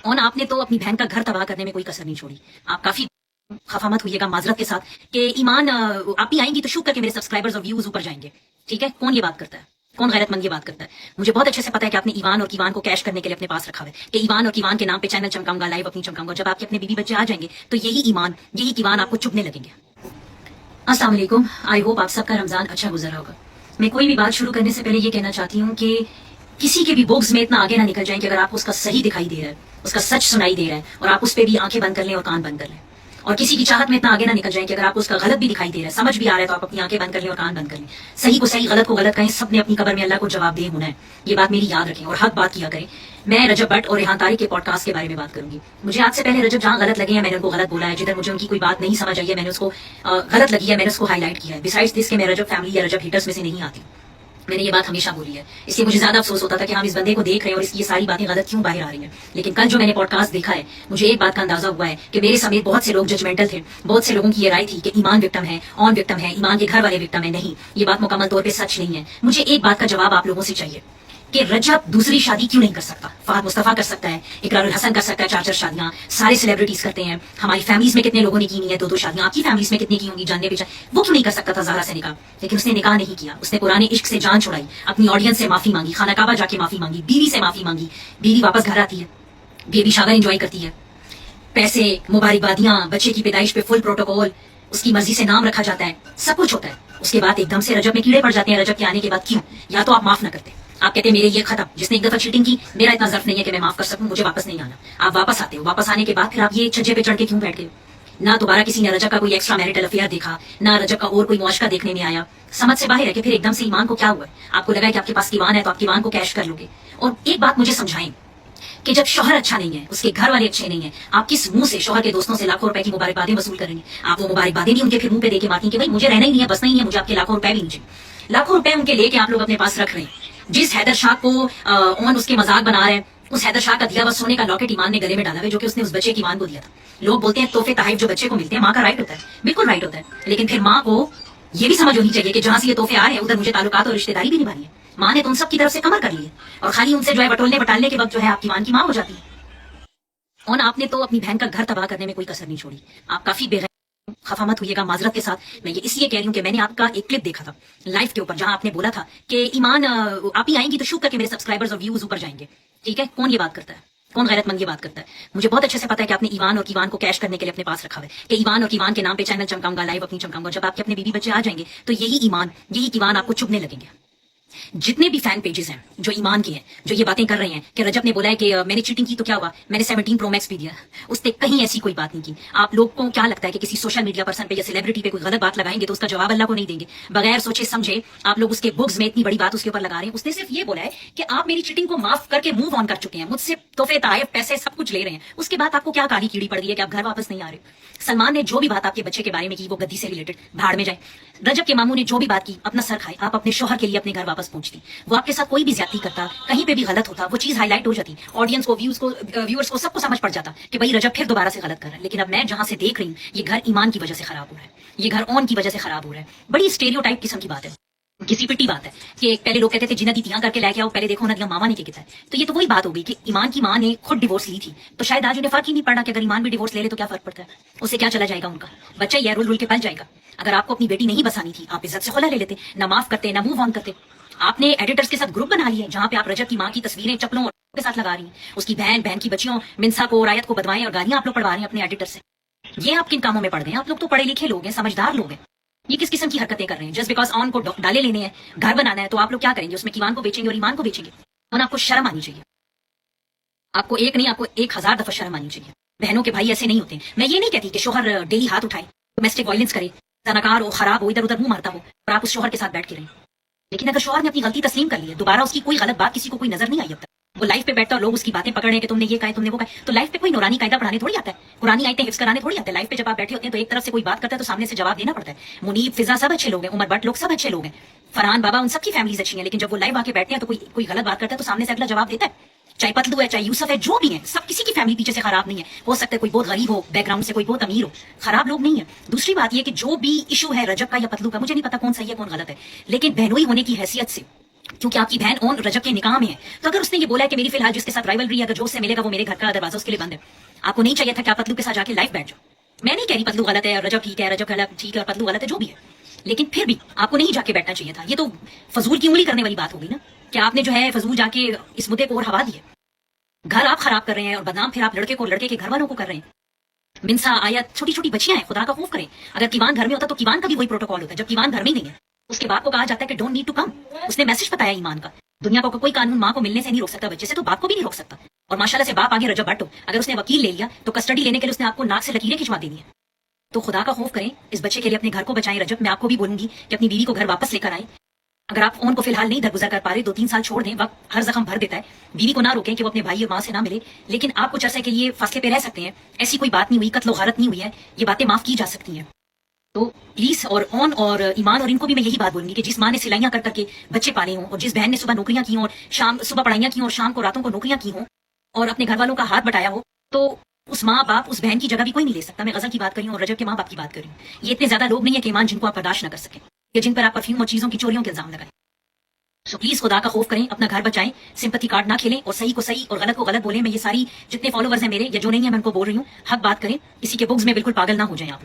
और आपने तो अपनी बहन का घर तबाह करने में कोई कसर नहीं छोड़ी। आप काफी खफा मत होइएगा माजरत के साथ कि ईमान आप ही आएंगी तो शुक्र के मेरे सब्सक्राइबर्स और व्यूज ऊपर जाएंगे। ठीक है, कौन ये बात करता है? कौन गैरतमंद ये बात करता है? मुझे बहुत अच्छे से पता है कि आपने ईवान और कीवान को कैश करने के लिए अपने पास रखा है कि ईवान और कीवान के नाम पे चैनल चमकाऊंगा, लाइव अपनी चमकाऊंगा। जब आपके अपने बीबी बच्चे आ जाएंगे तो यही ईमान यही कीवान आपको चुभने लगेंगे। अस्सलाम वालेकुम, आई होप आप सबका रमजान अच्छा गुजरा होगा। मैं कोई भी बात शुरू करने से पहले ये कहना चाहती हूँ कि किसी के भी बुक्स में इतना आगे ना निकल जाए कि अगर आपको उसका सही दिखाई दे रहा है, उसका सच सुनाई दे रहा है और आप उस पर भी आंखें बंद कर लें और कान बंद कर लें, और किसी की चाहत में इतना आगे ना निकल जाए कि अगर आपको उसका गलत भी दिखाई दे रहा है, समझ भी आ रहा है, तो आप अपनी आंखें बंद कर लें और कान बंद कर लें। सही को सही, गलत को गलत कहें। सबने अपनी कब्र में अल्लाह को जवाबदेह होना है, ये बात मेरी याद रखें और हक बात किया करें। मैं रजब भट्ट और रेहान तारिक के पॉडकास्ट के बारे में बात करूंगी। मुझे आज से पहले रजब जहां गलत लगे हैं मैंने उनको गलत बोला है, जिधर मुझे उनकी कोई बात नहीं समझ आई है मैंने उसको गलत लगी है मैंने उसको हाईलाइट किया है। बिसाइड्स दिस के मैं रजब फैमिली या रजब हिटर्स में से नहीं आती, मैंने ये बात हमेशा बोली है। इसलिए मुझे ज्यादा अफसोस होता था कि हम इस बंदे को देख रहे हैं और इसकी ये सारी बातें गलत क्यों बाहर आ रही हैं। लेकिन कल जो मैंने पॉडकास्ट देखा है, मुझे एक बात का अंदाजा हुआ है कि मेरे समेत बहुत से लोग जजमेंटल थे। बहुत से लोगों की ये राय थी कि ईमान विक्टिम है, ऑन विक्टिम है, ईमान के घर वाले विक्टिम है। नहीं, ये बात मुकम्मल तौर पर सच नहीं है। मुझे एक बात का जवाब आप लोगों से चाहिए कि रजब दूसरी शादी क्यों नहीं कर सकता? फहद मुस्तफा कर सकता है, इकरारुल हसन कर सकता है, 4 शादियां, सारे सेलिब्रिटीज करते हैं। हमारी फैमिलीज में कितने लोगों ने की नहीं है 2 शादियां? आपकी फैमिलीज में कितनी की होंगी जानने पीछे? वो क्यों नहीं कर सकता था ज़हरा से निकाह? लेकिन उसने निकाह नहीं किया। उसने पुराने इश्क से जान छुड़ाई, अपनी ऑडियंस से माफी मांगी, खाना काबा जाके माफी मांगी, बीवी से माफी मांगी। बीवी वापस घर आती है, बेबी शावर एंजॉय करती है, पैसे, मुबारकबादियां, बच्चे की पैदाइश पे फुल प्रोटोकॉल, उसकी मर्जी से नाम रखा जाता है, सब कुछ होता है। उसके बाद एकदम से रजब में कीड़े पड़ जाते हैं। रजब के आने के बाद क्यों? या तो आप माफ न करते, आप कहते मेरे ये खत्म, जिसने एक दफा चीटिंग की मेरा इतना ज़र्फ नहीं है कि मैं माफ कर सकूं, मुझे वापस नहीं आना। आप वापस आते हो, वापस आने के बाद फिर आप ये छज्जे पे चढ़ के क्यों बैठ गए? ना दोबारा किसी ने रजब का कोई एक्स्ट्रा मैरिटल अफेयर देखा, ना रजब का और कोई मुआशका देखने में आया। समझ से बाहर है कि फिर एकदम से ईमान को क्या हुआ? आपको लगा कि आपके पास कीवान है तो आप कीवान को कैश कर लोगे। और एक बात मुझे समझाएं कि जब शौहर अच्छा नहीं है, उसके घर वाले अच्छे नहीं है, आप किस मुंह से शौहर के दोस्तों से लाखों रुपए की मुबारकबादें वसूल करेंगे? आप वो मुबारकबादें भी उनके फिर मुंह पे देके मारती कि भाई मुझे रहना ही नहीं है, बसना ही है, मुझे आपके लाखों रुपए भी नहीं चाहिए। लाखों रुपए उनके लेके आप लोग अपने पास रख रहे हैं। जिस हैदर शाह को ऑन उसके मजाक बना रहे हैं, उस हैदर शाह का दिया हुआ सोने का लॉकेट ईमान ने गले में डाला है, जो कि उसने उस बच्चे की ईमान को दिया था। लोग बोलते हैं तोहफे तहफ जो बच्चे को मिलते हैं माँ का राइट होता है, बिल्कुल राइट होता है। लेकिन फिर माँ को ये भी समझ होनी चाहिए कि जहां से ये तोहफे आ रहे हैं उधर मुझे ताल्लुकात और रिश्तेदारी भी निभानी है। माँ ने तो उन सब की तरफ से कमर कर ली है और खाली उनसे जो है बटोलने बटालने के वक्त जो है आपकी ईमान की माँ हो जाती है। और आपने तो अपनी बहन का घर तबाह करने में कोई कसर नहीं छोड़ी। आप काफी खफा मत होइएगा माजरत के साथ। मैं ये इसलिए कह रही हूँ कि मैंने आपका एक क्लिप देखा था लाइव के ऊपर, जहां आपने बोला था कि ईमान आप ही आएंगी तो शुक्र के मेरे सब्सक्राइबर्स और व्यूज ऊपर जाएंगे। ठीक है, कौन ये बात करता है? कौन गैरतमंद ये बात करता है? मुझे बहुत अच्छे से पता है कि आपने ईवान और कीवान को कैश करने के लिए अपने पास रखा है कि ईवान और कीवान के नाम पे चैनल चमकाऊंगा, लाइव अपनी चमकाऊंगा। जब आपके अपने बीबी बच्चे आ जाएंगे तो यही ईमान यही कीवान आपको चुभने लगेंगे। जितने भी फैन पेजेस हैं जो ईमान के हैं, जो ये बातें कर रहे हैं कि रजब ने बोला है कि मैंने चीटिंग की तो क्या हुआ, मैंने 17 प्रो मैक्स भी दिया, उसने कहीं ऐसी कोई बात नहीं की। आप लोग को क्या लगता है कि किसी सोशल मीडिया पर्सन पे या सेलिब्रिटी पे कोई गलत बात लगाएंगे तो उसका जवाब अल्लाह को नहीं देंगे? बगैर सोचे समझे आप लोग उसके बुक्स में इतनी बड़ी बात उसके ऊपर लगा रहे हैं। उसने सिर्फ ये बोला है कि आप मेरी चीटिंग को माफ करके मूव ऑन कर चुके हैं, मुझसे तोहफे तायफ पैसे सब कुछ ले रहे हैं। उसके बाद आपको क्या काली कीड़ी पड़ गई है कि आप घर वापस नहीं आ रहे? सलमान ने जो भी बात आपके बच्चे के बारे में की वो गद्दी से रिलेटेड, भाड़ में जाए। रजब के मामू ने जो भी बात की अपना सर खाए, आप अपने शौहर के लिए अपने घर वापस पहुंचती। वो आपके साथ कोई भी ज्यादती करता, कहीं पे भी गलत होता, वो चीज हाईलाइट हो जाती, ऑडियंस को, व्यूअर्स को, सबको समझ पड़ जाता कि भाई रजब फिर दोबारा से गलत कर रहा है। लेकिन अब मैं जहां से देख रही हूँ ये घर ईमान की वजह से खराब हो रहा है, ये घर ऑन की वजह से खराब हो रहा है। बड़ी स्टेरियोटाइप किस्म की बात है, किसी पिट्टी बात है कि पहले लोग कहते थे जिन्हें दिया करके लेके आओ, पहले देखो नदियां मामा ने क्या है। तो ये तो वही बात हो गई कि ईमान की माँ ने खुद डिवोर्स ली थी, तो शायद आज उन्हें फर्क ही नहीं पड़ा कि अगर ईमान भी डिवोर्स ले ले तो क्या फर्क पड़ता है, उससे क्या चला जाएगा, उनका बच्चा ही रुल रुल के पल जाएगा। अगर आपको अपनी बेटी नहीं बसानी थी आप इज्जत से खुला ले लेते, ना माफ करते, ना मूव ऑन करते। आपने एडिटर्स के साथ ग्रुप बना लिया जहां पे आप रजब की माँ की तस्वीरें चप्पलों के साथ लगा रही हैं, उसकी बहन की बच्चियों मिनसा को, रायत को बदवाएं और गालियां आप लोग पढ़वा रहे हैं अपने एडिटर से। ये आप किन कामों में पड़ गए? आप लोग तो पढ़े लिखे लोग हैं, समझदार लोग हैं। ये किस किस्म की हरकतें कर रहे हैं? जस्ट बिकॉज ऑन को डाले लेने हैं, घर बनाना है, तो आप लोग क्या करेंगे? उसमें कीवान को बेचेंगे और ईमान को बेचेंगे। और आपको शर्म आनी चाहिए, आपको एक नहीं आपको 1000 दफा शर्म आनी चाहिए। बहनों के भाई ऐसे नहीं होते। मैं ये नहीं कहती कि शोहर डेली हाथ उठाए, डोमेस्टिक वायलेंस करे, तनाकार हो, खराब हो, इधर उधर मुंह मारता हो और आप उस शोहर के साथ बैठ के रहें। लेकिन अगर शोहर ने अपनी गलती तस्लीम कर ली है, दोबारा उसकी कोई गलत बात किसी को कोई नजर नहीं आई अब तक, वो लाइफ पे बैठता और लोग उसकी बातें पकड़ रहे हैं कि तुमने ये कहा, तुमने वो कहा, तो लाइफ पे कोई नूरानी कायदा पढ़ाने थोड़ी आता है, पुरानी आयतें हिफ्ज कराने थोड़ी आता है। लाइफ पे जब आप बैठे होते हैं तो एक तरफ से कोई बात करता है तो सामने से जवाब देना पड़ता है। मुनीब, फिजा सब अच्छे लोग हैं, उमर भट्ट लोग सब अच्छे लोग हैं, फरहान बाबा उन सबकी फैमिलीज अच्छी हैं, लेकिन जब वो लाइव आके बैठते हैं तो कोई गलत बात करता है तो सामने से अगला जवाब देता है। चाहे पतलू है, चाहे यूसुफ है, जो भी है, सब किसी की फैमिली पीछे से खराब नहीं है। हो सकता है कोई बहुत गरीब हो बैकग्राउंड से, कोई बहुत अमीर हो, खराब लोग नहीं है। दूसरी बात ये कि जो भी इशू है रजब का या पतलू का, मुझे नहीं पता कौन सही है कौन गलत है, लेकिन बहनोई होने की हैसियत से کیونکہ آپ کی بہن اون رجب کے نکاح میں ہے. تو اگر اس نے یہ بولا ہے کہ میری فی الحال جس کے ساتھ رائیولری ہے اگر جو اس سے ملے گا وہ میرے گھر کا دروازہ اس کے لیے بند ہے, آپ کو نہیں چاہیے تھا کہ آپ پتلو کے ساتھ جا کے لائف بیٹھ جاؤ. میں نہیں کہہ رہی پتلو غلط ہے اور رجب ٹھیک ہے, رجب غلط ٹھیک ہے اور پتلو غلط ہے, جو بھی ہے, لیکن پھر بھی آپ کو نہیں جا کے بیٹھنا چاہیے تھا. یہ تو فضول کی انگلی کرنے والی بات ہو گئی نا, کہ آپ نے جو ہے فضول جا کے اس مدعے کو اور ہوا دی ہے. گھر آپ خراب کر رہے ہیں اور بدنام پھر آپ لڑکے کو لڑکے کے گھر والوں کو کر رہے ہیں. منسا آیت چھوٹی چھوٹی بچیاں ہیں, خدا کا خوف کریں. اگر کیوان گھر میں ہوتا تو کیوان کا بھی وہی پروٹوکول ہوتا ہے. جب کیوان گھر میں ہی نہیں ہے اس کے باپ کو کہا جاتا ہے کہ ڈونٹ نیڈ ٹو کم. اس نے میسج بتایا ایمان کا. دنیا کو کوئی قانون ماں کو ملنے سے نہیں روک سکتا, بچے سے تو باپ کو بھی نہیں روک سکتا. اور ماشاءاللہ سے باپ آگے رجب بٹ ہو, اگر اس نے وکیل لے لیا تو کسٹڈی لینے کے لیے اس نے آپ کو ناک سے لکیریں کھنچوا دینی ہے. تو خدا کا خوف کریں, اس بچے کے لیے اپنے گھر کو بچائیں. رجب میں آپ کو بھی بولوں گی کہ اپنی بیوی کو گھر واپس لے کر آئیں. اگر آپ اون کو فی الحال نہیں درگزر کر پا رہے 2-3 سال چھوڑ دیں, وقت ہر زخم بھر دیتا ہے. بیوی کو نہ روکیں کہ وہ اپنے بھائی اور ماں سے نہ ملے, لیکن آپ کچھ عرصے کے لیے فاصلے پہ رہ سکتے ہیں. ایسی کوئی بات نہیں ہوئی, قتل و غارت نہیں ہوئی ہے, یہ باتیں معاف کی جا سکتی ہیں. تو پلیز, اور اون اور ایمان اور ان کو بھی میں یہی بات بولوں گی کہ جس ماں نے سلائیاں کر کر کے بچے پالے ہوں, اور جس بہن نے صبح نوکریاں کی ہوں اور شام صبح پڑھائیاں کی ہوں اور شام کو راتوں کو نوکریاں کی ہوں اور اپنے گھر والوں کا ہاتھ بٹایا ہو, تو اس ماں باپ اس بہن کی جگہ بھی کوئی نہیں لے سکتا. میں غزل کی بات کر رہی ہوں اور رجب کے ماں باپ کی بات کر رہی ہوں. یہ اتنے زیادہ لوگ نہیں ہے کہ ایمان جن کو آپ برداشت نہ کر سکیں, یا جن پر آپ پرفیوم اور چیزوں کی چوریوں کے الزام لگائیں. سو پلیز خدا کا خوف کریں, اپنا گھر بچائیں, سمپتی کارڈ نہ کھیلیں, اور صحیح کو صحیح اور غلط کو غلط بولیں. میں یہ ساری جتنے فالوورز ہیں میرے یا جو نہیں ہے میں ان کو بول رہی ہوں, حق بات کریں. کسی کے بغض میں بالکل پاگل نہ ہو جائیں آپ.